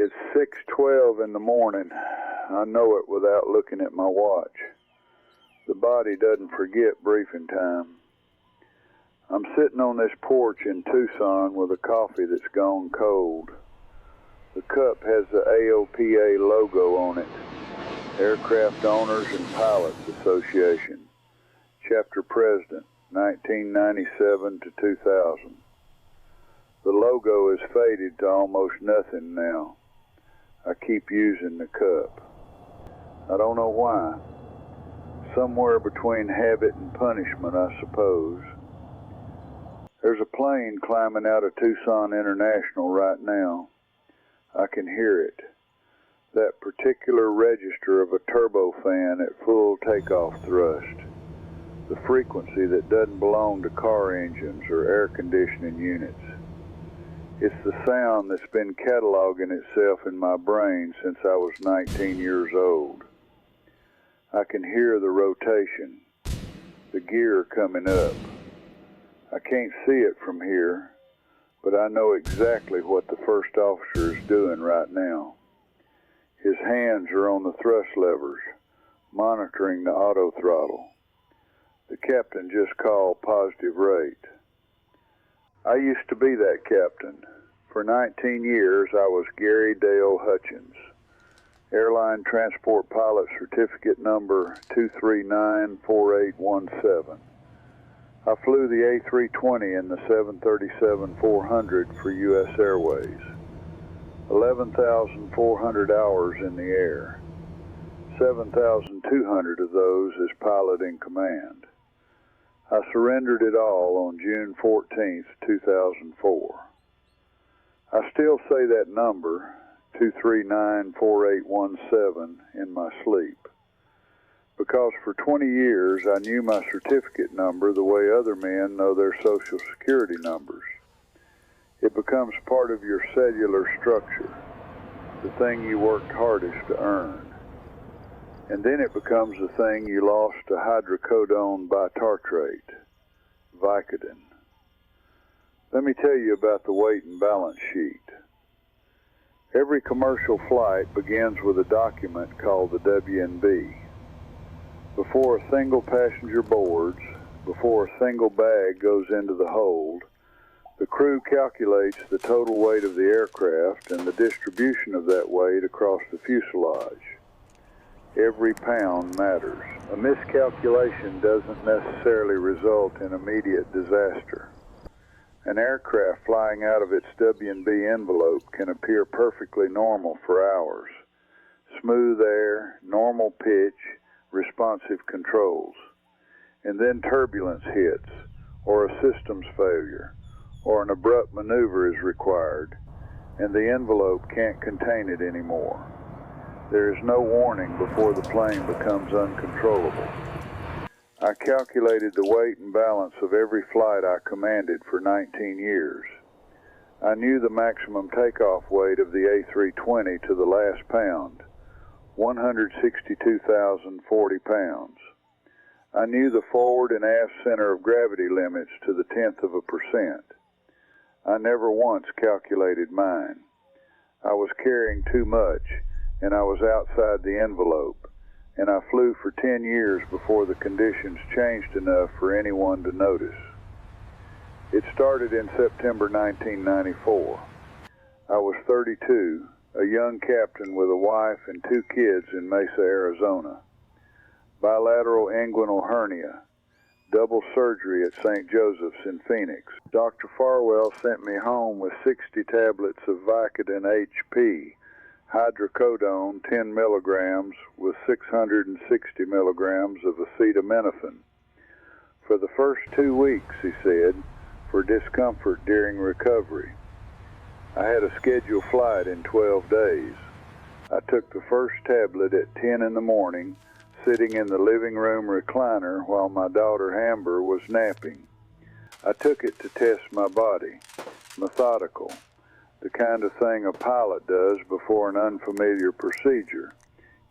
It's 6:12 in the morning. I know it without looking at my watch. The body doesn't forget briefing time. I'm sitting on this porch in Tucson with a coffee that's gone cold. The cup has the AOPA logo on it, Aircraft Owners and Pilots Association, Chapter President, 1997 to 2000. The logo is faded to almost nothing now. I keep using the cup. I don't know why. Somewhere between habit and punishment, I suppose. There's a plane climbing out of Tucson International right now. I can hear it. That particular register of a turbofan at full takeoff thrust. The frequency that doesn't belong to car engines or air conditioning units. It's the sound that's been cataloging itself in my brain since I was 19 years old. I can hear the rotation, the gear coming up. I can't see it from here, but I know exactly what the first officer is doing right now. His hands are on the thrust levers, monitoring the auto throttle. The captain just called positive rate. I used to be that captain. For 19 years, I was Gary Dale Hutchins, Airline Transport Pilot Certificate number 2394817. I flew the A320 and the 737-400 for US Airways. 11,400 hours in the air. 7,200 of those as pilot in command. I surrendered it all on June 14th, 2004. I still say that number, 2394817, in my sleep. Because for 20 years I knew my certificate number the way other men know their Social Security numbers. It becomes part of your cellular structure, the thing you worked hardest to earn. And then it becomes the thing you lost to hydrocodone bitartrate, Vicodin. Let me tell you about the weight and balance sheet. Every commercial flight begins with a document called the W&B. Before a single passenger boards, before a single bag goes into the hold, the crew calculates the total weight of the aircraft and the distribution of that weight across the fuselage. Every pound matters. A miscalculation doesn't necessarily result in immediate disaster. An aircraft flying out of its W&B envelope can appear perfectly normal for hours. Smooth air, normal pitch, responsive controls. And then turbulence hits, or a systems failure, or an abrupt maneuver is required, and the envelope can't contain it anymore. There is no warning before the plane becomes uncontrollable. I calculated the weight and balance of every flight I commanded for 19 years. I knew the maximum takeoff weight of the A320 to the last pound, 162,040 pounds. I knew the forward and aft center of gravity limits to the 0.1%. I never once calculated mine. I was carrying too much, and I was outside the envelope, and I flew for 10 years before the conditions changed enough for anyone to notice. It started in September 1994. I was 32, a young captain with a wife and 2 kids in Mesa, Arizona. Bilateral inguinal hernia, double surgery at St. Joseph's in Phoenix. Dr. Farwell sent me home with 60 tablets of Vicodin HP, hydrocodone 10 milligrams with 660 milligrams of acetaminophen. For the first 2 weeks, he said, for discomfort during recovery. I had a scheduled flight in 12 days. I took the first tablet at 10 in the morning, sitting in the living room recliner while my daughter Amber was napping. I took it to test my body, methodical, the kind of thing a pilot does before an unfamiliar procedure.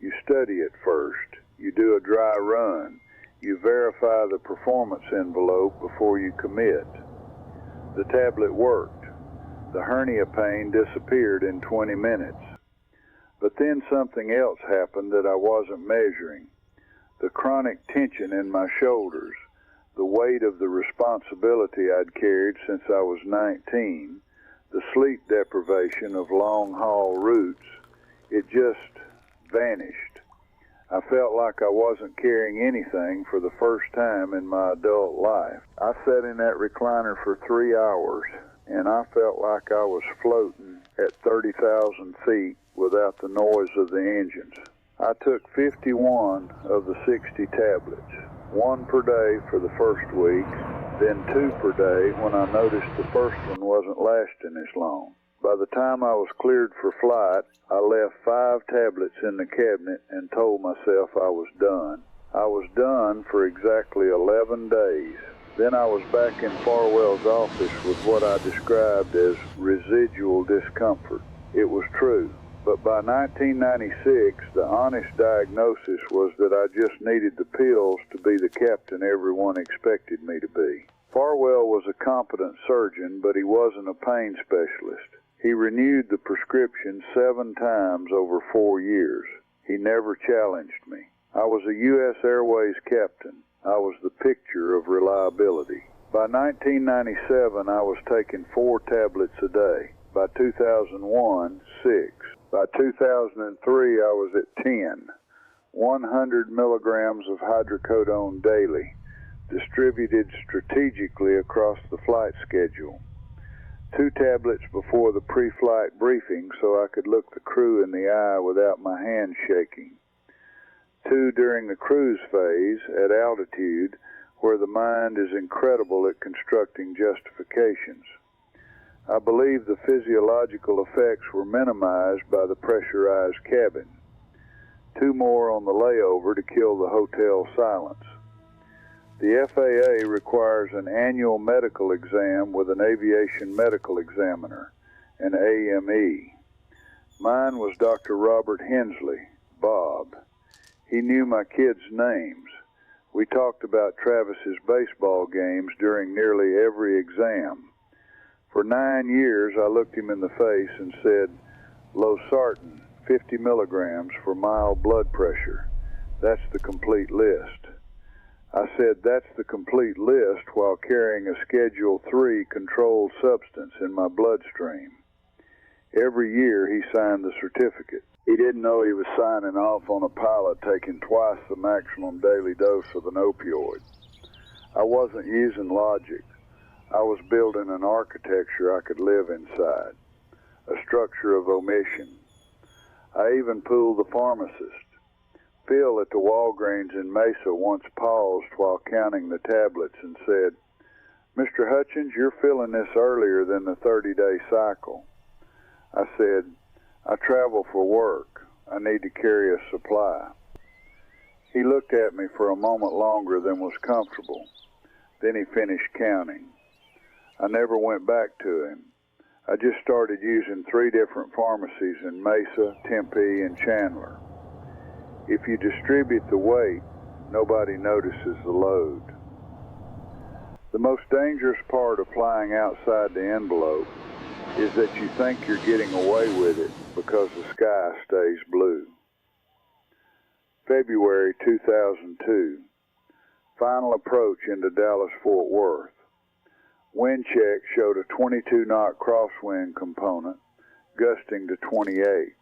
You study it first, you do a dry run, you verify the performance envelope before you commit. The tablet worked. The hernia pain disappeared in 20 minutes. But then something else happened that I wasn't measuring. The chronic tension in my shoulders, the weight of the responsibility I'd carried since I was 19, the sleep deprivation of long-haul routes, it just vanished. I felt like I wasn't carrying anything for the first time in my adult life. I sat in that recliner for 3 hours, and I felt like I was floating at 30,000 feet without the noise of the engines. I took 51 of the 60 tablets, 1 per day for the first week, then 2 per day when I noticed the first one wasn't lasting as long. By the time I was cleared for flight, I left 5 tablets in the cabinet and told myself I was done. I was done for exactly 11 days. Then I was back in Farwell's office with what I described as residual discomfort. It was true. But by 1996, the honest diagnosis was that I just needed the pills to be the captain everyone expected me to be. Farwell was a competent surgeon, but he wasn't a pain specialist. He renewed the prescription 7 times over 4 years. He never challenged me. I was a US Airways captain. I was the picture of reliability. By 1997, I was taking 4 tablets a day. By 2001, 6. By 2003, I was at 10. 100 milligrams of hydrocodone daily, distributed strategically across the flight schedule. 2 tablets before the pre-flight briefing so I could look the crew in the eye without my hands shaking. 2 during the cruise phase at altitude where the mind is incredible at constructing justifications. I believe the physiological effects were minimized by the pressurized cabin. 2 more on the layover to kill the hotel silence. The FAA requires an annual medical exam with an aviation medical examiner, an AME. Mine was Dr. Robert Hensley, Bob. He knew my kids' names. We talked about Travis's baseball games during nearly every exam. For 9 years, I looked him in the face and said, Losartan, 50 milligrams for mild blood pressure. That's the complete list. I said, that's the complete list while carrying a Schedule 3 controlled substance in my bloodstream. Every year he signed the certificate. He didn't know he was signing off on a pilot taking twice the maximum daily dose of an opioid. I wasn't using logic. I was building an architecture I could live inside, a structure of omission. I even pulled the pharmacist. Phil at the Walgreens in Mesa once paused while counting the tablets and said, Mr. Hutchins, you're filling this earlier than the 30-day cycle. I said, I travel for work. I need to carry a supply. He looked at me for a moment longer than was comfortable. Then he finished counting. I never went back to him. I just started using 3 different pharmacies in Mesa, Tempe, and Chandler. If you distribute the weight, nobody notices the load. The most dangerous part of flying outside the envelope is that you think you're getting away with it because the sky stays blue. February 2002. Final approach into Dallas-Fort Worth. Wind check showed a 22-knot crosswind component, gusting to 28.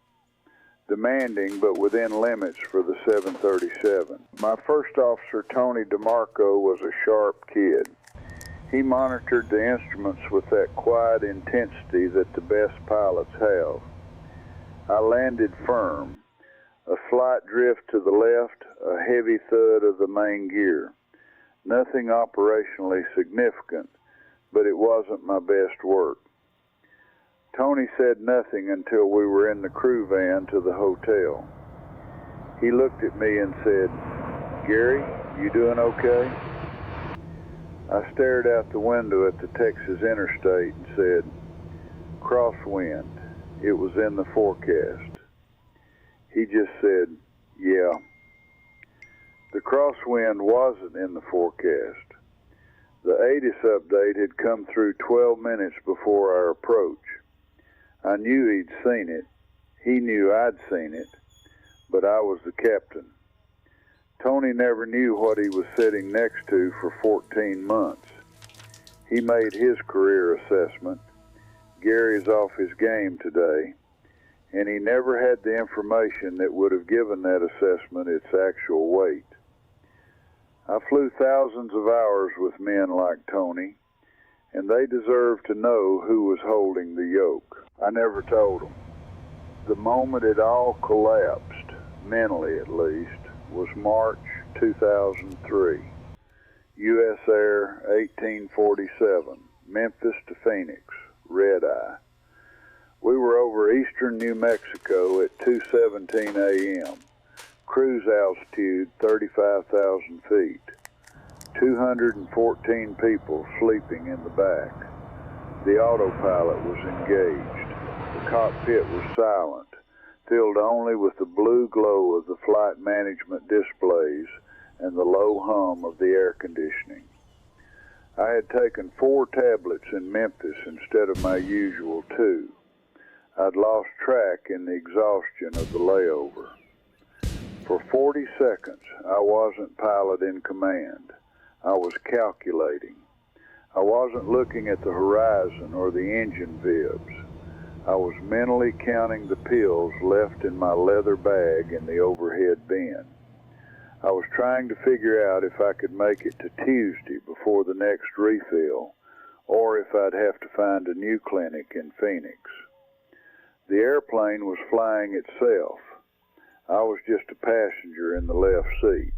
Demanding but within limits for the 737. My first officer, Tony DeMarco, was a sharp kid. He monitored the instruments with that quiet intensity that the best pilots have. I landed firm. A slight drift to the left, a heavy thud of the main gear. Nothing operationally significant, but it wasn't my best work. Tony said nothing until we were in the crew van to the hotel. He looked at me and said, Gary, you doing okay? I stared out the window at the Texas interstate and said, crosswind. It was in the forecast. He just said, yeah. The crosswind wasn't in the forecast. The ATIS update had come through 12 minutes before our approach. I knew he'd seen it. He knew I'd seen it, but I was the captain. Tony never knew what he was sitting next to for 14 months. He made his career assessment. Gary's off his game today, and he never had the information that would have given that assessment its actual weight. I flew thousands of hours with men like Tony, and they deserve to know who was holding the yoke. I never told them. The moment it all collapsed, mentally at least, was March 2003. USAir 1847, Memphis to Phoenix, red eye. We were over eastern New Mexico at 2:17 a.m., cruise altitude 35,000 feet, 214 people sleeping in the back. The autopilot was engaged. The cockpit was silent, filled only with the blue glow of the flight management displays and the low hum of the air conditioning. I had taken 4 tablets in Memphis instead of my usual 2. I'd lost track in the exhaustion of the layover. For 40 seconds, I wasn't pilot in command. I was calculating. I wasn't looking at the horizon or the engine vibs. I was mentally counting the pills left in my leather bag in the overhead bin. I was trying to figure out if I could make it to Tuesday before the next refill, or if I'd have to find a new clinic in Phoenix. The airplane was flying itself. I was just a passenger in the left seat.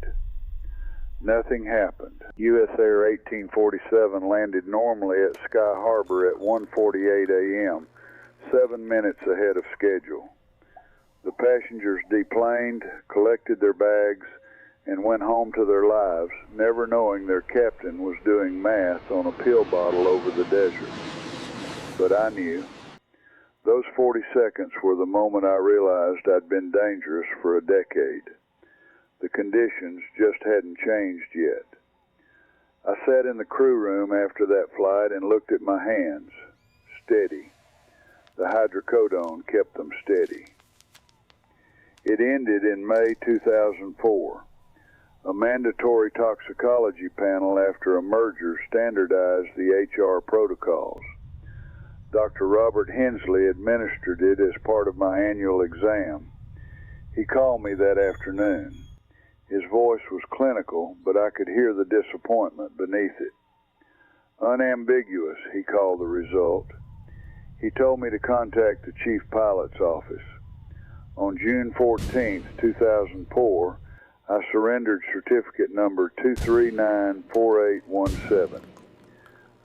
Nothing happened. USAir 1847 landed normally at Sky Harbor at 1:48 a.m., 7 minutes ahead of schedule. The passengers deplaned, collected their bags, and went home to their lives, never knowing their captain was doing math on a pill bottle over the desert. But I knew. Those 40 seconds were the moment I realized I'd been dangerous for a decade. The conditions just hadn't changed yet. I sat in the crew room after that flight and looked at my hands. Steady. The hydrocodone kept them steady. It ended in May 2004. A mandatory toxicology panel after a merger standardized the HR protocols. Dr. Robert Hensley administered it as part of my annual exam. He called me that afternoon. His voice was clinical, but I could hear the disappointment beneath it. Unambiguous, he called the result. He told me to contact the chief pilot's office. On June 14, 2004, I surrendered certificate number 2394817.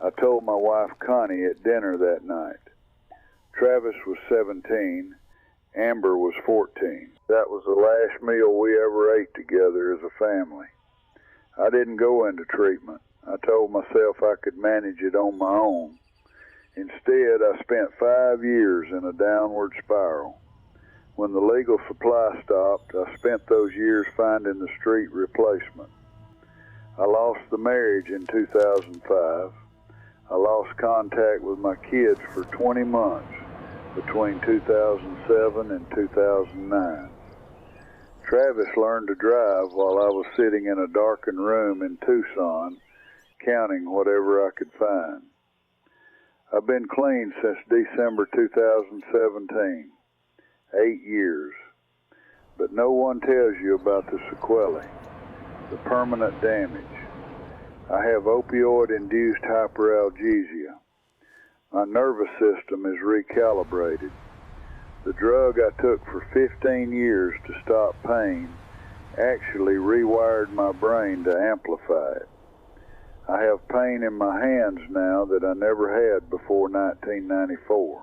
I told my wife Connie at dinner that night. Travis was 17, Amber was 14. That was the last meal we ever ate together as a family. I didn't go into treatment. I told myself I could manage it on my own. Instead, I spent 5 years in a downward spiral. When the legal supply stopped, I spent those years finding the street replacement. I lost the marriage in 2005. I lost contact with my kids for 20 months between 2007 and 2009. Travis learned to drive while I was sitting in a darkened room in Tucson, counting whatever I could find. I've been clean since December 2017, 8 years. But no one tells you about the sequelae, the permanent damage. I have opioid-induced hyperalgesia. My nervous system is recalibrated. The drug I took for 15 years to stop pain actually rewired my brain to amplify it. I have pain in my hands now that I never had before 1994.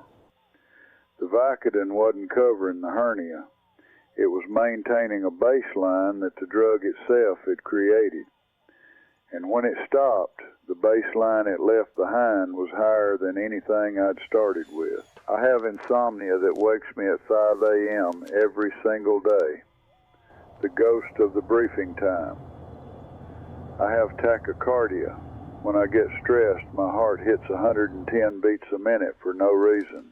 The Vicodin wasn't covering the hernia. It was maintaining a baseline that the drug itself had created. And when it stopped, the baseline it left behind was higher than anything I'd started with. I have insomnia that wakes me at 5 a.m. every single day. The ghost of the briefing time. I have tachycardia. When I get stressed, my heart hits 110 beats a minute for no reason.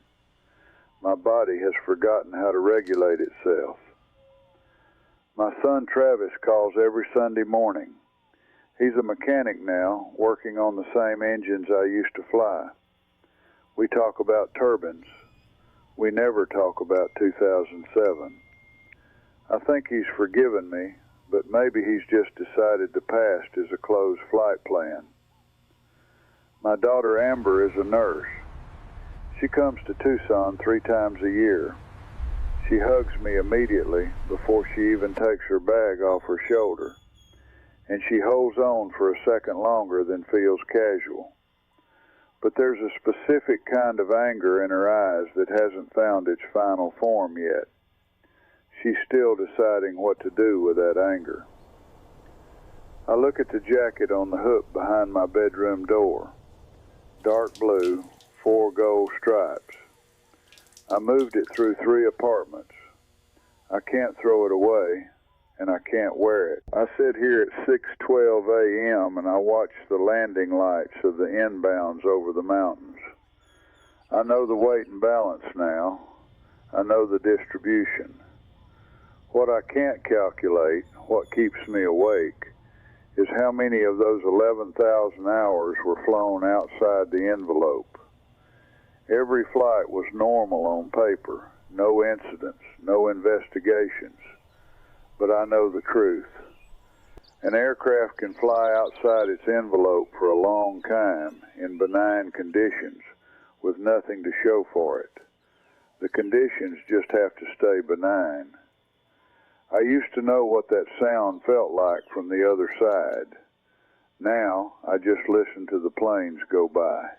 My body has forgotten how to regulate itself. My son Travis calls every Sunday morning. He's a mechanic now, working on the same engines I used to fly. We talk about turbines. We never talk about 2007. I think he's forgiven me, but maybe he's just decided the past is a closed flight plan. My daughter Amber is a nurse. She comes to Tucson 3 times a year. She hugs me immediately before she even takes her bag off her shoulder, and she holds on for a second longer than feels casual. But there's a specific kind of anger in her eyes that hasn't found its final form yet. She's still deciding what to do with that anger. I look at the jacket on the hook behind my bedroom door. Dark blue, 4 gold stripes. I moved it through 3 apartments. I can't throw it away, and I can't wear it. I sit here at 6:12 a.m. and I watch the landing lights of the inbounds over the mountains. I know the weight and balance now. I know the distribution. What I can't calculate, what keeps me awake, is how many of those 11,000 hours were flown outside the envelope. Every flight was normal on paper, no incidents, no investigations. But I know the truth. An aircraft can fly outside its envelope for a long time in benign conditions with nothing to show for it. The conditions just have to stay benign. I used to know what that sound felt like from the other side. Now I just listen to the planes go by.